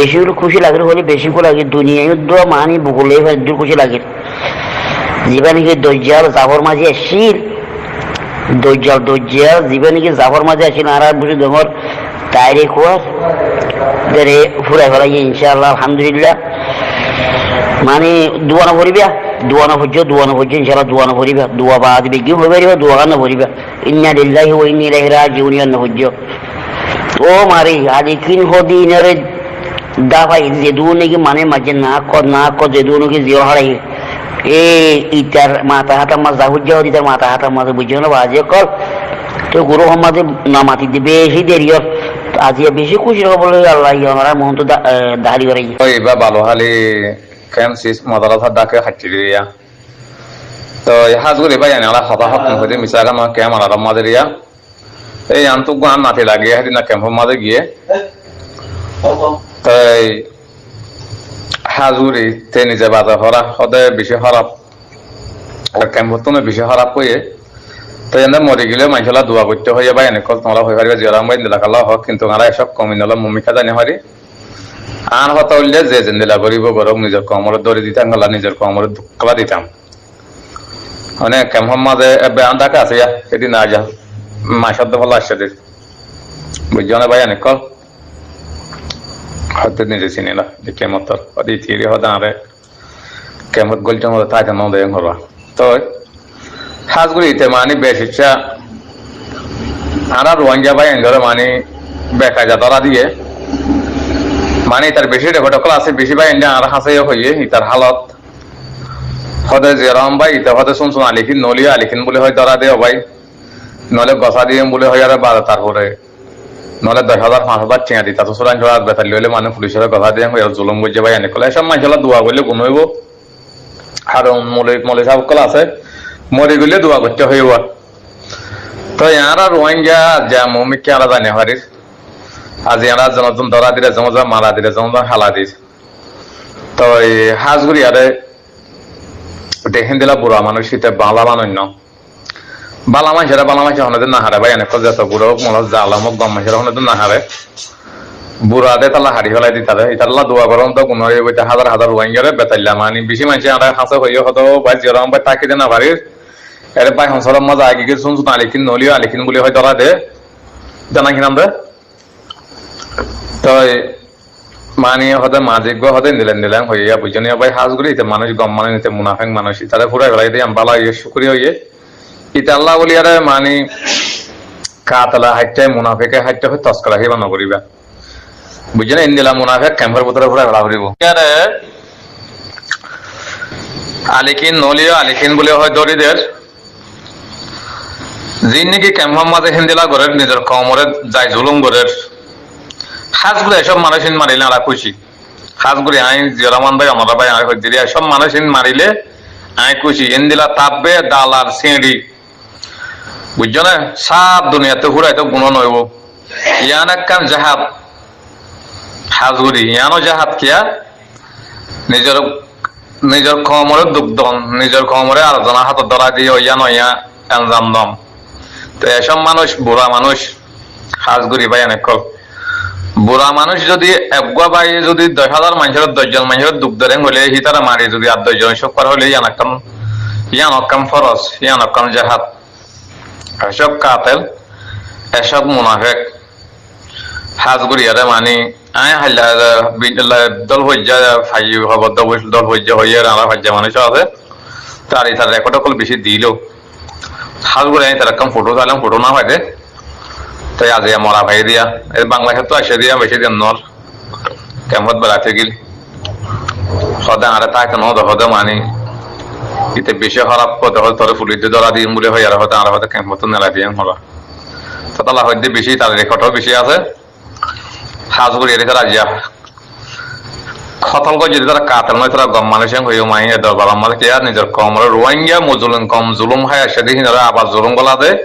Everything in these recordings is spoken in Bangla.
বেশি হলে খুশি লাগে হলে বেশি করে লাগে দুনিয়া যুদ্ধ মানি বগলে দূর খুশি লাগে জীবন কি দজ্জাল জাফর মাঝে আসিল দজ্জাল জীবন কি জাফর মাঝে আসিল আর বুঝি দমর তাইরে খোয়ার দেরে ফুরাই ফেলাই ইনশাআল্লাহ আলহামদুলিল্লাহ মানে দুয়ানো ভরিবা দুয়ানো ভুজ্য ইনশাআল্লাহ দুয়ানো ভরিবা দুয়া বাদ বেগি হবে রে দুয়া না ভরিবা ইন্না লিল্লাহি ওয়া ইন্না ইলাইহি রাজিউন না ভুজ্য ও মারি আলিকিন হদিনের দাফাই যে দুনে কি মানে মাঝে না কর যে দুনে কি জিও হারাই এ ইতার মাথা হাতা মাজা ভুজ্য ইতার মাথা হাতা মাজা বুঝছো না বাজে কর তো গুরু আমাদের নামাতি দিবে বেশি দেরি আজি বেশি খুশি হবো বলে আল্লাহ আমরা মন তো দাঁড়ি করে ওই বা ভালো হালি কেমসিস মাদারাসা ডাকে হাঁচিরিয়া তো হাজগুলি ভাই আনে আলা হতা হক হইতে মিসাগা মা কেম আলা মাদেরিয়া এই আন্তু গান নাতে লাগিয়ে হাদি না কেম মাদে গিয়ে তাই হাজুরি তে নিজে বাজা হরা হদে বেশি খারাপ কেম হতো বেশি খারাপ কইয়ে তো এনে মরে গেলে মাইশালা দোয়া করতে হয়ে ভাই এনে কল তোমরা হয়ে পারিবা জিয়ারাম ভাই দিলাকাল্লাহ হক কিন্তু আমরা এসব কমিনলা মমিকা জানি হারি আর হতা হইলে যে জেন্দিলা করিব গরম নিজের কমরে দড়ি দিতাম গলা নিজের কমরে দুঃখলা দিতাম মানে কেমন মাঝে বেয়ান ডাকা আছে সেদিন আজ মাসাদ্দ ভালো আসছে বুঝছো না ভাই এনে কল হয়তো নিজে চিনি না যে কেমতর ওদি থিরি হদা আরে কেমত গলটা মতো তাই কেন দেয় ঘরবা তো হাজগুলিতে মানে বেশ ইচ্ছা আর রোহিঙ্গা ভাই ধরে মানে বেকা যা ধরা দিয়ে মানে তার বেশি রেকর্ড আছে বেশি ভাই আর হাসে হইয়ে তার হালত হদে যেরম ভাই ইতা হদে শুনছুন আলিখিন নলিয়া আলিখিন বলে হয় ধরা দেও ভাই নলে গসা দিয়ে বলে হয় আর বারো তারপরে নলে 10,000 5,000 টিয়া দিতা তো সুরান জোড়া বেতাল লইলে মানে পুলিশের কথা দিয়ে জুলুম বুঝে ভাই এনে কলে সব মাইশাল্লাহ দোয়া করলে গুণ হইব আর মলে সাহেব কল আছে মরে গেলে দোয়া করতে হইব তো ইয়ারা রোহিঙ্গা যা মমিকে আলা জানে হারির আজ ইয়ারা জনজন ধরা দিলে জমজা মারা দিলে জমজা হালা দিস তো এই হাজগুড়ি আরে দেখেন দিলা বুড়া মানুষ শীতে বালা মানুষ বালা মানুষেরা বালা মানুষ হনে না হারে ভাই অনেক যত বুড়ো মনে জালামক গম মানুষেরা হনে না হারে বুড়া দে তালা হারি ফেলাই দিতারে ইতাল্লাহ দোয়া করম তো গুণ হইতে হাজার হাজার রোহিঙ্গারে বেতাইলা মানে বেশি মানুষ আর হাসে হইয়ে হতো ভাই যেরকম ভাই তাকে দে না ভারির এর ভাই হংসরম মজা আগে গিয়ে শুনছুন আলিখিন নলিও আলিখিন বলে হয় ধরা দে জানা কিনাম দে তো মানে হতে মাজিক হতে নিলেন হইয়া বুঝনিয়া ভাই হাজগুলি মানুষ গম মানে নিতে মুনাফেক মানুষ তাদের ফুরাই ফেলাই দিয়ে বালা ইয়ে শুকুরি হইয়ে ইতা আল্লাহ বলি আরে মানে কাতলা হাইটে মুনাফেকে হাইটে হয়ে তস্করা হিবা নকরিবা বুঝছেন ইন্দিলা মুনাফেক ক্যাম্পের ভিতরে ফুরাই ফেলা করিব আরে আলিখিন নলিও আলিখিন বলে হয় দরিদের যিনি নাকি ক্যাম্পের মাঝে হিন্দিলা ঘরের নিজের কমরে যায় জুলুম ঘরের হাজগুলো এসব মানুষ মারিলে আমরা খুশি হাজগুলি আই জিরামান ভাই আমরা ভাই আই হইতে দিয়া সব মানুষ মারিলে আই খুশি ইন্দিলা তাপবে দালার সিঁড়ি বুঝছো না সব দুনিয়াতে ঘুরাই তো গুণ নইব ইয়ান একখান জাহাদ হাজগুড়ি ইয়ানো জাহাদ কিয়া নিজের নিজের কমরে দুগ্ধন নিজের কমরে আর জনা হাত ধরা দিয়ে ইয়া নয়া আঞ্জাম দম তো এসব মানুষ বুড়া মানুষ হাজগুড়ি ভাই অনেক বুড়া মানুষ যদি একগা বাই যদি 10,000 মানুষের 10 মানুষের দুঃখ ধরে হলে হিতারা মারি যদি আর 10 জন সব হলে ইয়ান অকাম ফরজ ইয়ান অকাম জাহাদ এসব কাতেল এসব মুনাফেক হাজগুড়ি আরে মানি আয় হাইলা দল হইয়া ফাই হব দল হইয়া হইয়া আলা হইয়া মানুষ আছে তার এই তার রেকর্ড কল বেশি দিল হাজগুড়ি আই তার কম ফটো চাইলাম ফটো না হয় তাই আজ মরা ভাই দিয়া এই বাংলা ক্ষেত্রে আসে দিয়া বেশি দিন নর কেমন বেড়াতে গিল সদা আরে তাকে হদে মানি ইতে বেশি খারাপ কথা হল তোর পুলিশে ধরা দিন বলে হয় আর হয়তো আর হয়তো কেমন নেলা দিয়ে হলো তো তালা হইতে বেশি তার রেকর্ডও বেশি আছে হাজগুড়ি এদিকে রাজিয়া খতল করে যদি তারা কাতেল নয় তারা গম মানুষ হইও মাই দরবার আমার কে আর নিজের কমরে রোহিঙ্গা মজুলুম কম জুলুম হয় সেদিন আবার জুলুম গলা দেয়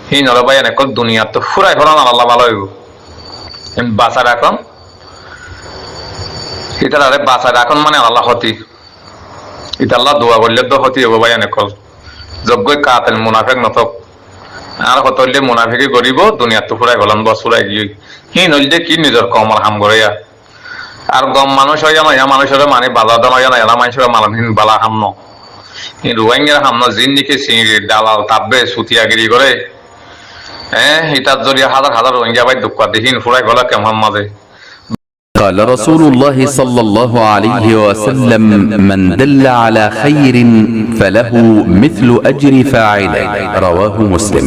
হি নর ভাই অনেক দুনিয়া তো ফুরাই ফেরান আল্লাহ ভালো হইব বাঁচা রাখন ইতার আরে বাঁচা রাখন মানে আল্লাহ হতি ইতা আল্লাহ দোয়া করলে তো হতি হবো ভাই অনেক যোগ্য কাতেল মুনাফেক নথক আর কত হইলে মুনাফেকি করিব দুনিয়া তো ফুরাই ফেলান বস ফুরাই গিয়ে হি নইলে কি নিজের কমর হাম গড়াইয়া আর গম মানুষ হয় জানো ইয়া মানুষের মানে বাজার দাম হয় জানো এরা মানুষের মালহীন বালা হামন এই রোহিঙ্গার হামন জিন নিকে চিংড়ির দালাল তাববে সুতিয়াগিরি করে হ্যাঁ এটার জড়িয়ে হাজার হাজার রোহিঙ্গা ভাই দুঃখ দেখিন ফুরাই গলা কেমন মাঝে قال رسول الله صلى الله عليه وسلم من دل على خير فله مثل أجر فاعله رواه مسلم